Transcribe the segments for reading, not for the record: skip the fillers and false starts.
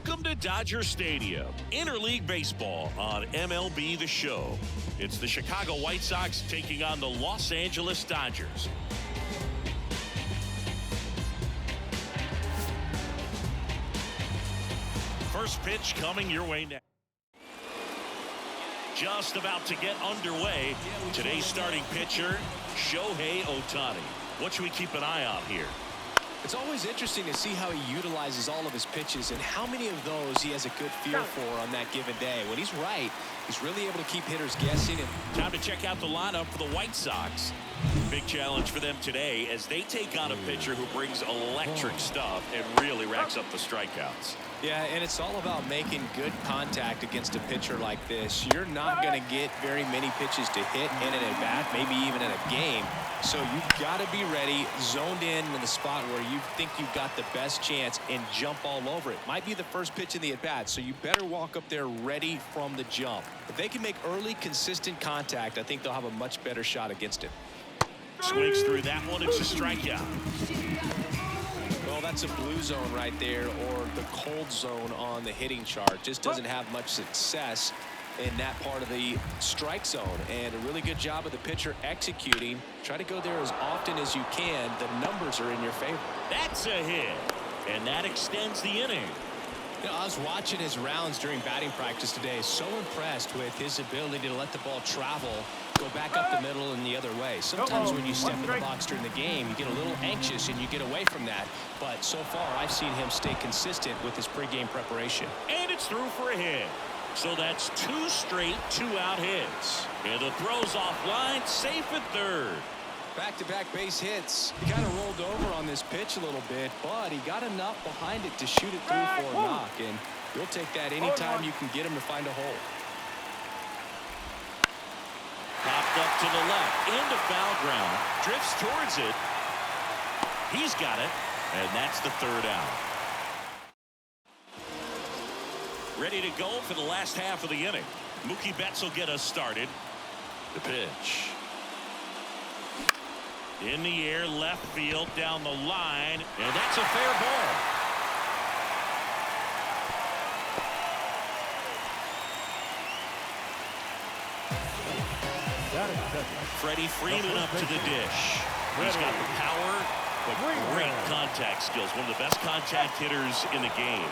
Welcome to Dodger Stadium, interleague baseball on MLB The Show. It's the Chicago White Sox taking on the Los Angeles Dodgers. First pitch coming your way now. Just about to get underway. Today's starting pitcher, Shohei Ohtani. What should we keep an eye on here? It's always interesting to see how he utilizes all of his pitches and how many of those he has a good feel for on that given day. When he's right, he's really able to keep hitters guessing. Time to check out the lineup for the White Sox. Big challenge for them today as they take on a pitcher who brings electric stuff and really racks up the strikeouts. Yeah, and it's all about making good contact against a pitcher like this. You're not going to get very many pitches to hit in an at-bat, maybe even in a game. So you've got to be ready, zoned in the spot where you think you've got the best chance and jump all over it. Might be the first pitch in the at-bat, so you better walk up there ready from the jump. If they can make early, consistent contact, I think they'll have a much better shot against it. Swings through that one. It's a strikeout. Well, that's a blue zone right there, or the cold zone on the hitting chart. Just doesn't have much success in that part of the strike zone, and a really good job of the pitcher executing. Try to go there as often as you can. The numbers are in your favor. That's a hit, and that extends the inning. You know, I was watching his rounds during batting practice today. So impressed with his ability to let the ball travel, go back up the middle and the other way. Sometimes when you step in the box during the game, you get a little anxious and you get away from that. But so far, I've seen him stay consistent with his pregame preparation. And it's through for a hit. So that's two straight two-out hits. And the throw's offline, safe at third. Back-to-back base hits. He kind of rolled over on this pitch a little bit, but he got enough behind it to shoot it through for a knock. And you'll take that anytime you can get him to find a hole. Popped up to the left, into foul ground, drifts towards it. He's got it, and that's the third out. Ready to go for the last half of the inning. Mookie Betts will get us started. The pitch. In the air, left field, down the line, and that's a fair ball. Freddie Freeman up to the dish. He's got the power, but great contact skills. One of the best contact hitters in the game.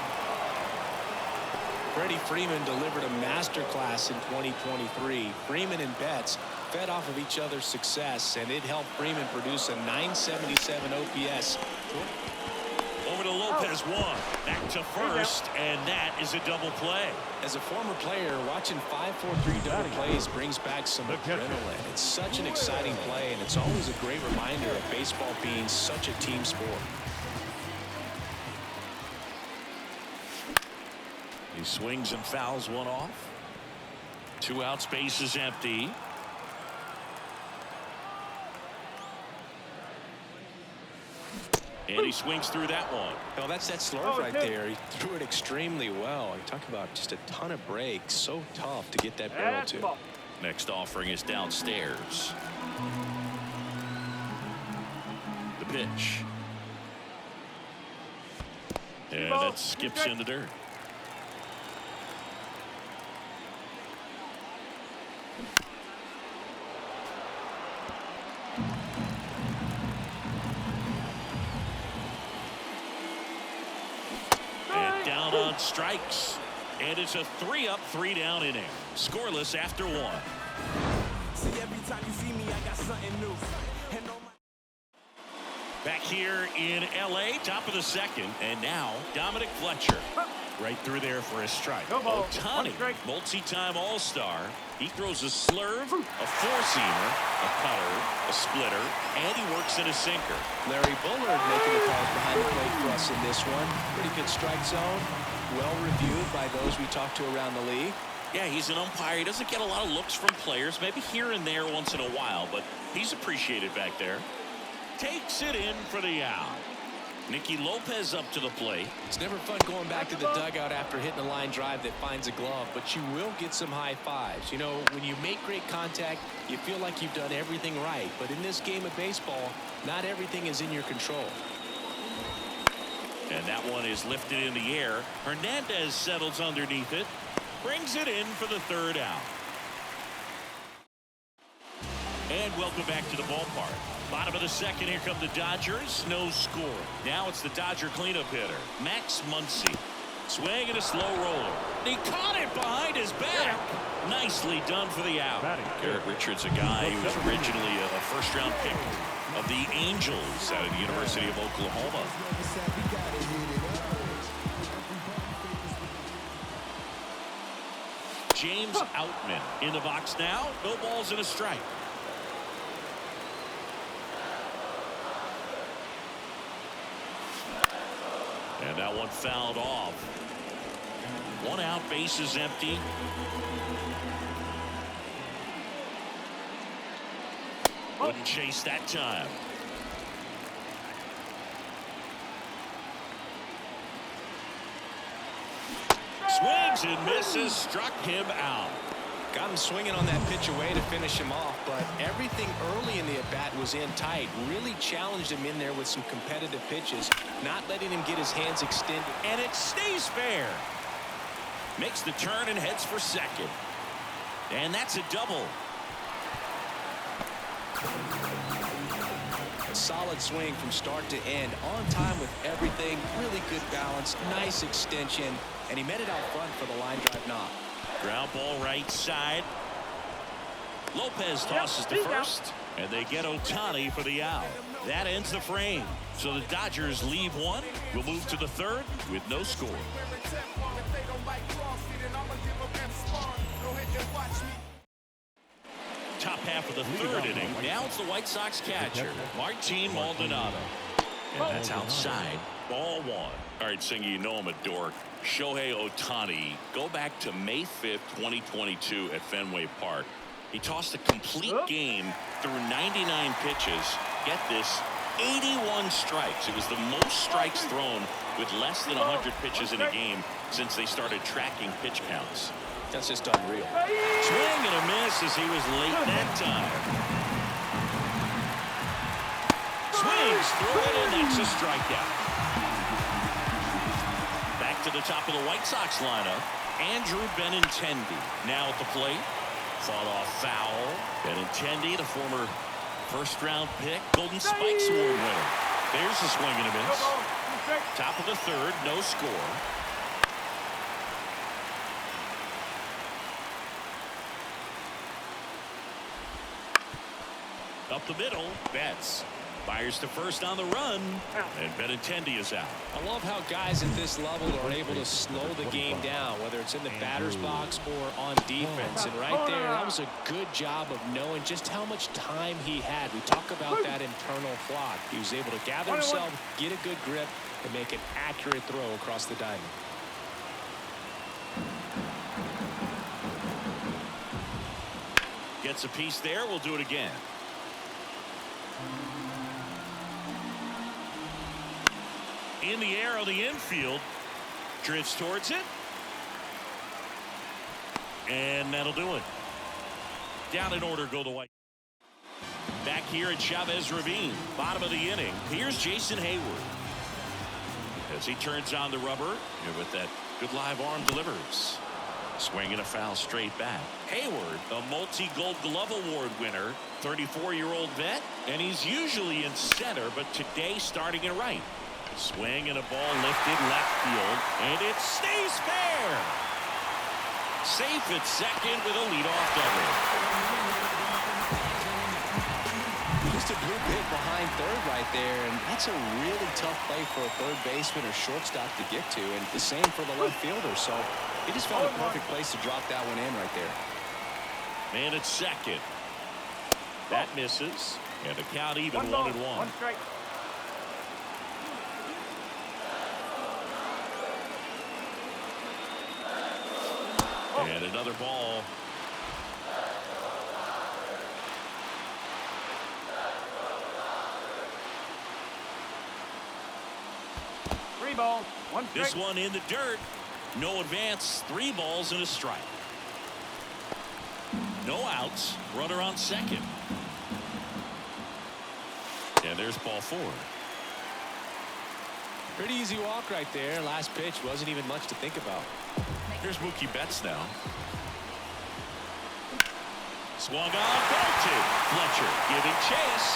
Freddie Freeman delivered a masterclass in 2023. Freeman and Betts fed off of each other's success, and it helped Freeman produce a 977 OPS. Over to Lopez, one. Back to first, and that is a double play. As a former player, watching 5-4-3 double plays brings back some adrenaline. It's such an exciting play, and it's always a great reminder of baseball being such a team sport. He swings and fouls one off. Two outs, base is empty. And he swings through that one. Well, that's that slurve right there. He threw it extremely well. You talk about just a ton of breaks. So tough to get that barrel to. Next offering is downstairs. The pitch. And that skips in the dirt. Down on strikes, and it's a 3-up, 3-down inning. Scoreless after one. See, every time you see me, I got something new. Back here in LA, top of the second, and now Dominic Fletcher. Right through there for a strike. Ohtani, multi-time All-Star. He throws a slurve, a four-seamer, a cutter, a splitter, and he works in a sinker. Larry Bullard making the calls behind the plate for us in this one. Pretty good strike zone. Well reviewed by those we talked to around the league. Yeah, he's an umpire. He doesn't get a lot of looks from players, maybe here and there once in a while, but he's appreciated back there. Takes it in for the out. Nicky Lopez up to the plate. It's never fun going back to the dugout after hitting a line drive that finds a glove, but you will get some high fives. You know, when you make great contact, you feel like you've done everything right. But in this game of baseball, not everything is in your control. And that one is lifted in the air. Hernandez settles underneath it. Brings it in for the third out. And welcome back to the ballpark. Bottom of the second, here come the Dodgers. No score. Now it's the Dodger cleanup hitter, Max Muncy. Swing and a slow roller. He caught it behind his back. Nicely done for the out. Garrett Richards, a guy who was originally a first-round pick of the Angels out of the University of Oklahoma. James Outman in the box now. No balls and a strike. And that one fouled off. One out, base is empty. Wouldn't chase that time. Swings and misses, struck him out. Got him swinging on that pitch away to finish him off, but everything early in the at-bat was in tight. Really challenged him in there with some competitive pitches, not letting him get his hands extended. And it stays fair. Makes the turn and heads for second. And that's a double. A solid swing from start to end, on time with everything, really good balance, nice extension, and he met it out front for the line drive knock. Ground ball right side. Lopez tosses to first, and they get Ohtani for the out. That ends the frame. So the Dodgers leave one. We'll move to the third with no score. Top half of the third inning. Now it's the White Sox catcher, Martin Maldonado. And that's outside. Ball one. All right, Singy, you know I'm a dork. Shohei Ohtani, go back to May 5th, 2022 at Fenway Park. He tossed a complete game through 99 pitches. Get this, 81 strikes. It was the most strikes thrown with less than 100 pitches in a game since they started tracking pitch counts. That's just unreal. Swing and a miss as he was late that time. Swings through it, and that's a strikeout. Back to the top of the White Sox lineup, Andrew Benintendi now at the plate. Fought off foul. Benintendi, the former first-round pick, Golden Spikes Award winner. There's a swing and a miss. Top of the third, no score. Up the middle, Betts fires to first on the run, and Benintendi is out. I love how guys at this level are able to slow the game down, whether it's in the batter's box or on defense. And right there, that was a good job of knowing just how much time he had. We talk about that internal clock. He was able to gather himself, get a good grip, and make an accurate throw across the diamond. Gets a piece there. We'll do it again. In the air on the infield, drifts towards it, and that'll do it. Down in order go the White. Back here at Chavez Ravine, bottom of the inning. Here's Jason Hayward as he turns on the rubber and with that good live arm delivers. Swing and a foul straight back. Hayward, a multi-Gold Glove Award winner, 34-year-old vet, and he's usually in center, but today starting in right. Swing and a ball lifted left field, and it stays fair. Safe at second with a leadoff double. Just a good hit behind third right there, and that's a really tough play for a third baseman or shortstop to get to, and the same for the left fielder. So he just found a perfect place to drop that one in right there. Man at second. That misses, and the count even 1-1. One strike. And another ball. Three balls, one strike. This one in the dirt. No advance. 3 balls and a strike. No outs. Runner on second. And there's ball 4. Pretty easy walk right there. Last pitch wasn't even much to think about. Here's Mookie Betts now. Swung on, belted. Fletcher giving chase.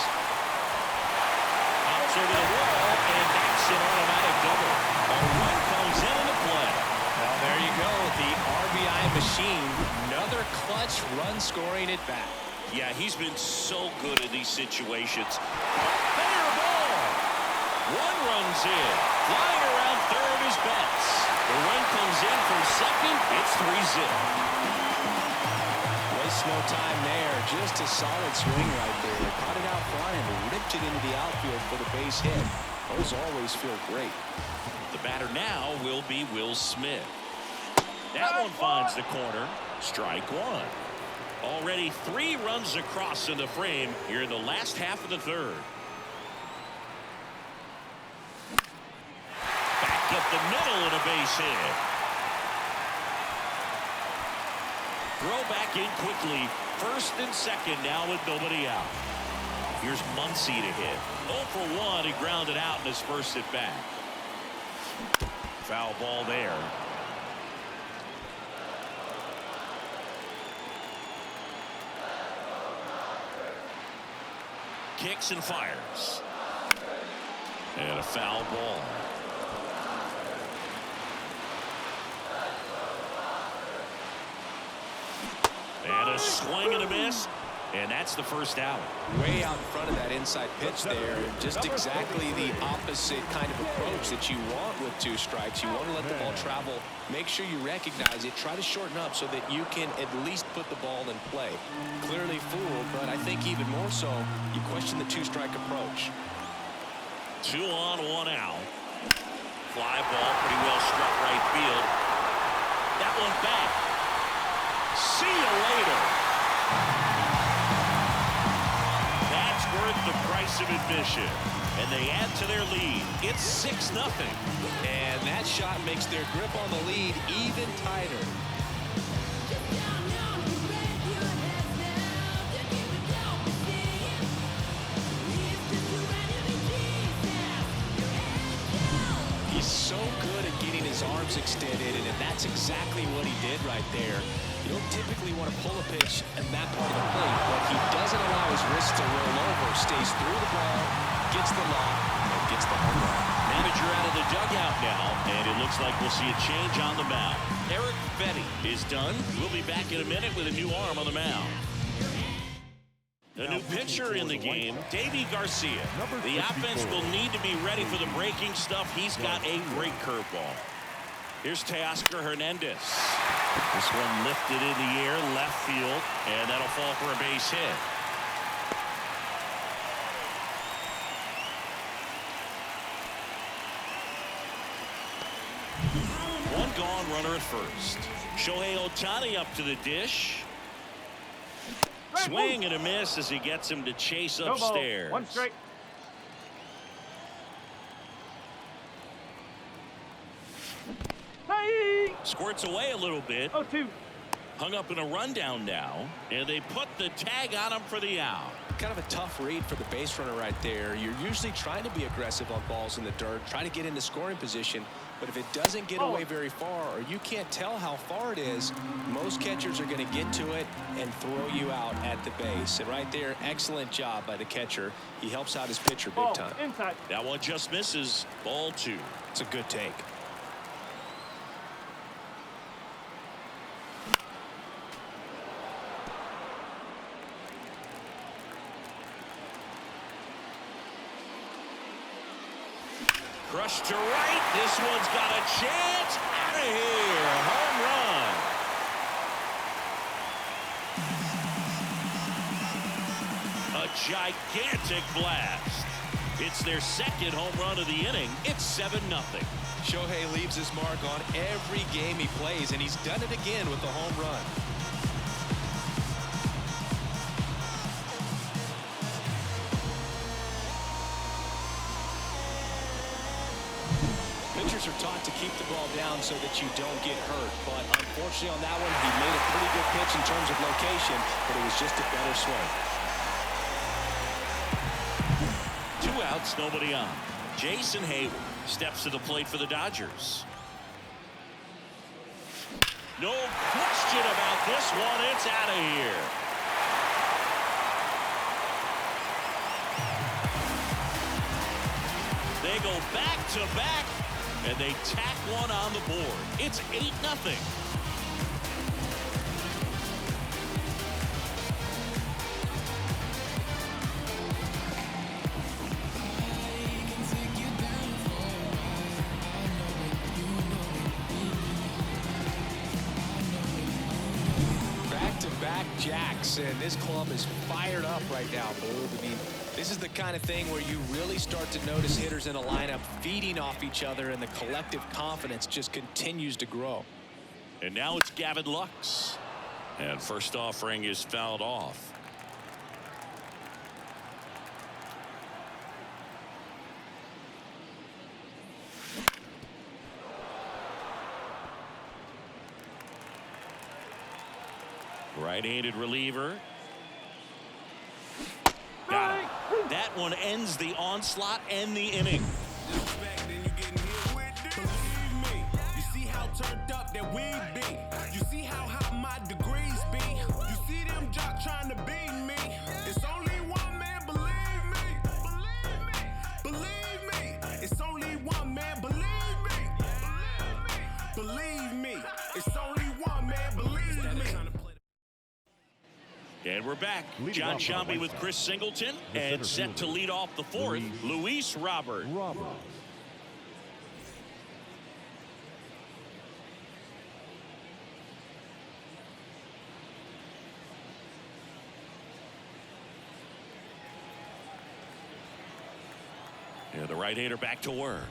Hops over the wall, and that's an automatic double. A run comes into play. Well, there you go. The RBI machine. Another clutch run scoring at bat. Yeah, he's been so good in these situations. Fair ball. One runs in. Flying around third is Betts. The run comes in from second. It's 3-0. Waste no time there. Just a solid swing right there. Caught it out front and ripped it into the outfield for the base hit. Those always feel great. The batter now will be Will Smith. That one finds the corner. Strike one. Already 3 runs across in the frame here in the last half of the third. Back up the middle and a base hit. Throw back in quickly. First and second now with nobody out. Here's Muncy to hit. 0 for 1. He grounded out in his first at bat. Foul ball there. Kicks and fires. And a foul ball. And a swing and a miss. And that's the first out. Way out in front of that inside pitch there. Just exactly the opposite kind of approach that you want with 2 strikes. You want to let the ball travel. Make sure you recognize it. Try to shorten up so that you can at least put the ball in play. Clearly fooled, but I think even more so, you question the 2-strike approach. 2 on, 1 out. Fly ball pretty well struck right field. That one back. See you later. That's worth the price of admission. And they add to their lead. It's 6-0. And that shot makes their grip on the lead even tighter. He's so good at getting his arms extended, and that's exactly what he did right there. You don't typically want to pull a pitch in that part of the plate, but he doesn't allow his wrist to roll over, stays through the ball, gets the lock, and gets the home run. Manager out of the dugout now, and it looks like we'll see a change on the mound. Eric Fetty is done. We'll be back in a minute with a new arm on the mound. A new pitcher in the game, Davy Garcia. The offense will need to be ready for the breaking stuff. He's got a great curveball. Here's Teoscar Hernandez. This one lifted in the air, left field, and that'll fall for a base hit. One gone, runner at first. Shohei Ohtani up to the dish. Swing and a miss as he gets him to chase upstairs. 1 strike. Hey! Squirts away a little bit. 0-2. Hung up in a rundown now, and they put the tag on him for the out. Kind of a tough read for the base runner right there. You're usually trying to be aggressive on balls in the dirt, try to get into scoring position, but if it doesn't get away very far, or you can't tell how far it is, most catchers are going to get to it and throw you out at the base. And right there, excellent job by the catcher. He helps out his pitcher big time. Inside. That one just misses. Ball 2. It's a good take. Crushed to right. This one's got a chance. Out of here. Home run. A gigantic blast. It's their second home run of the inning. It's 7-0. Shohei leaves his mark on every game he plays, and he's done it again with the home run. Pitchers are taught to keep the ball down so that you don't get hurt, but unfortunately on that one, he made a pretty good pitch in terms of location, but it was just a better swing. 2 outs, nobody on. Jason Hayward. steps to the plate for the Dodgers. No question about this one. It's out of here. They go back to back, and they tack one on the board. It's 8-0. Back-to-back jacks, and this club is fired up right now, Boo. I mean, this is the kind of thing where you really start to notice hitters in a lineup feeding off each other, and the collective confidence just continues to grow. And now it's Gavin Lux. And first offering is fouled off. Right-handed reliever. Got it. That one ends the onslaught and the inning. You see how turned up that we be. You see how hot my degrees be. You see them jock trying to beat me. It's only one man, believe me. Believe me. It's only one man, believe me. Believe me. It's only one man, believe me. And we're back. John Shambi with Chris Singleton, and set to lead off the fourth, Luis Robert. Yeah, the right-hander back to work.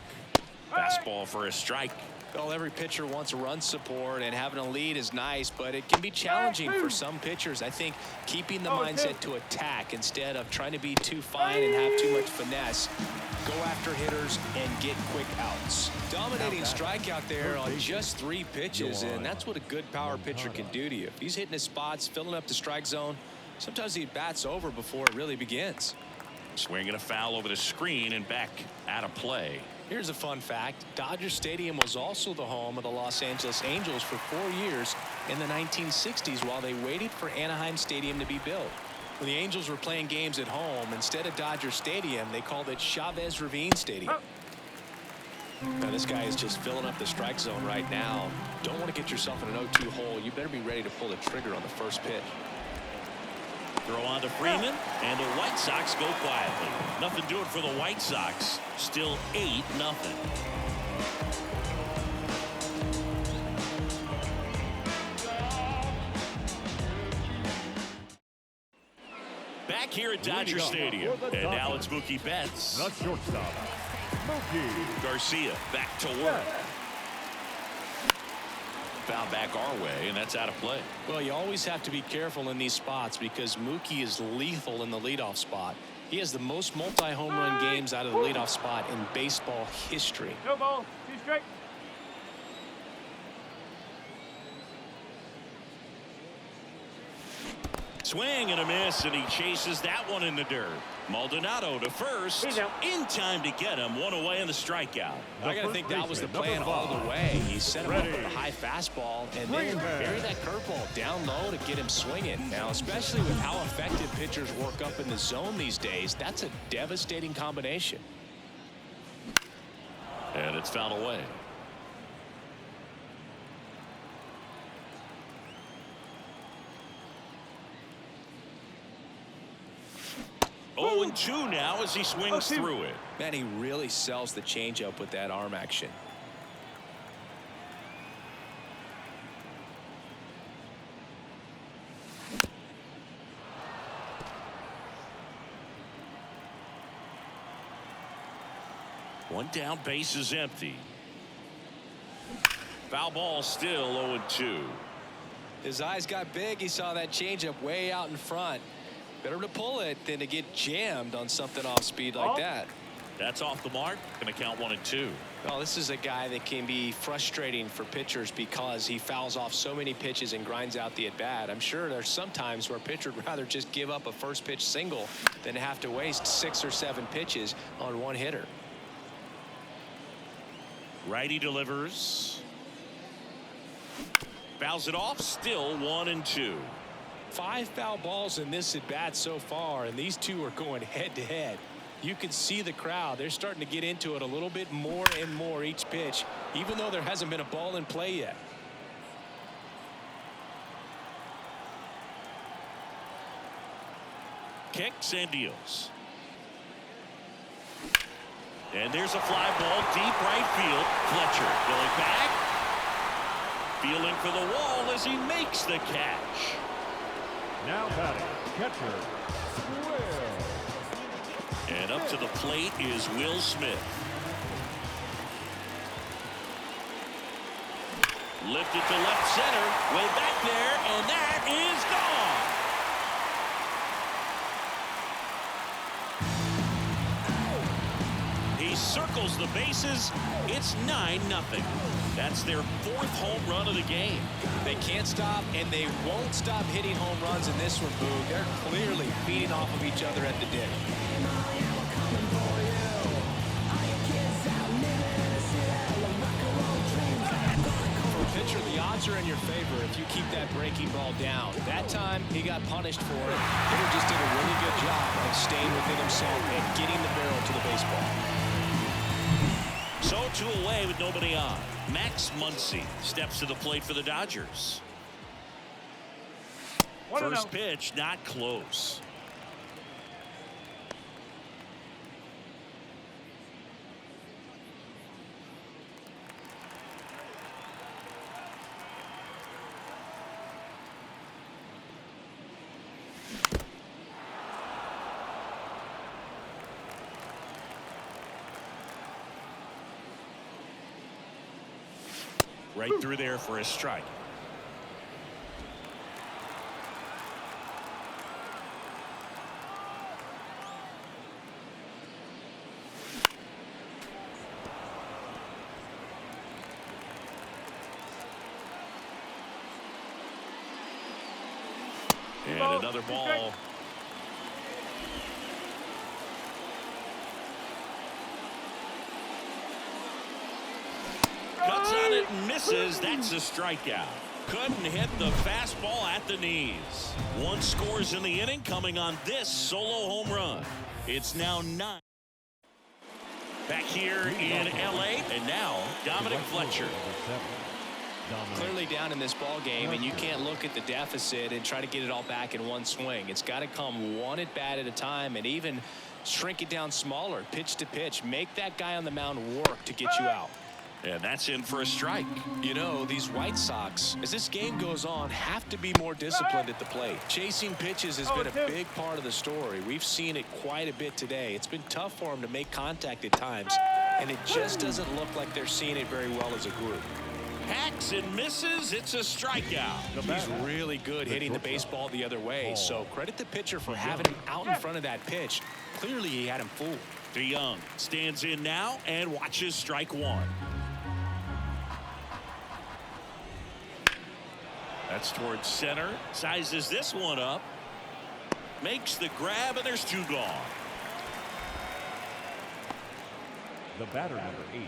Fastball for a strike. Well, every pitcher wants run support, and having a lead is nice, but it can be challenging for some pitchers. I think keeping the mindset to attack instead of trying to be too fine and have too much finesse. Go after hitters and get quick outs. Dominating strikeout there on just 3 pitches, and that's what a good power pitcher can do to you. If he's hitting his spots, filling up the strike zone, sometimes he bats over before it really begins. Swinging a foul over the screen and back out of play. Here's a fun fact. Dodger Stadium was also the home of the Los Angeles Angels for 4 years in the 1960s while they waited for Anaheim Stadium to be built. When the Angels were playing games at home, instead of Dodger Stadium, they called it Chavez Ravine Stadium. Now this guy is just filling up the strike zone right now. Don't want to get yourself in an 0-2 hole. You better be ready to pull the trigger on the first pitch. Throw on to Freeman, and the White Sox go quietly. Nothing doing for the White Sox. Still 8-0. Back here at Dodger Stadium, and now it's Mookie Betts. The shortstop, Mookie Garcia back to work. Foul back our way, and that's out of play. Well, you always have to be careful in these spots because Mookie is lethal in the leadoff spot. He has the most multi-home run games out of the leadoff spot in baseball history. No ball, 2 strike. Swing and a miss, and he chases that one in the dirt. Maldonado to first, in time to get him. One away in the strikeout. I got to think that was the plan all the way. He set him up with a high fastball and then buried that curveball down low to get him swinging. Now, especially with how effective pitchers work up in the zone these days, that's a devastating combination. And it's fouled away. Oh, and 2 now as he swings through it. Man, he really sells the changeup with that arm action. One down, base is empty. Foul ball still 0-2. His eyes got big. He saw that changeup way out in front. Better to pull it than to get jammed on something off speed like that. That's off the mark. Going to count 1-2. Well, this is a guy that can be frustrating for pitchers because he fouls off so many pitches and grinds out the at-bat. I'm sure there's some times where a pitcher would rather just give up a first pitch single than have to waste 6 or 7 pitches on one hitter. Righty delivers. Fouls it off. Still 1-2. 5 foul balls in this at bat so far, and these two are going head to head. You can see the crowd. They're starting to get into it a little bit more and more each pitch, even though there hasn't been a ball in play yet. Kicks and deals. And there's a fly ball deep right field. Fletcher going back. Feeling for the wall as he makes the catch. Now batting, catcher, Will. And up to the plate is Will Smith. Lifted to left center. Way back there, and that is gone. He circles the bases. It's 9-0. That's their 4th home run of the game. They can't stop, and they won't stop hitting home runs in this one, Boog. They're clearly feeding off of each other at the dish. For a pitcher, the odds are in your favor if you keep that breaking ball down. That time, he got punished for it. Hitter just did a really good job of staying within himself and getting the barrel to the baseball. So 2 away with nobody on. Max Muncy steps to the plate for the Dodgers. First pitch, not close. Right through there for a strike. And another ball. Cuts on it and misses. That's a strikeout. Couldn't hit the fastball at the knees. 1 scores in the inning, coming on this solo home run. It's now 9. Back here in LA, and now Dominic Fletcher. Clearly down in this ball game, and you can't look at the deficit and try to get it all back in one swing. It's got to come one at bat at a time, and even shrink it down smaller, pitch to pitch. Make that guy on the mound work to get you out. And that's in for a strike. You know, these White Sox, as this game goes on, have to be more disciplined at the plate. Chasing pitches has been a big part of the story. We've seen it quite a bit today. It's been tough for them to make contact at times, and it just doesn't look like they're seeing it very well as a group. Hacks and misses. It's a strikeout. He's really good hitting the baseball the other way, so credit the pitcher for having him out in front of that pitch. Clearly, he had him fooled. DeYoung stands in now and watches strike 1. That's towards center. Sizes this one up. Makes the grab, and there's 2 gone. The batter, number 8,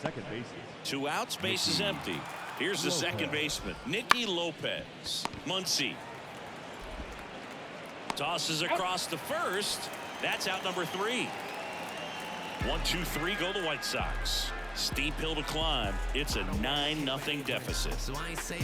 second baseman. 2 outs, base is empty. Here's the second baseman, Nicky Lopez. Muncy tosses across to first. That's out number 3. 1-2-3 go the White Sox. Steep hill to climb. It's a 9-0 deficit. So I say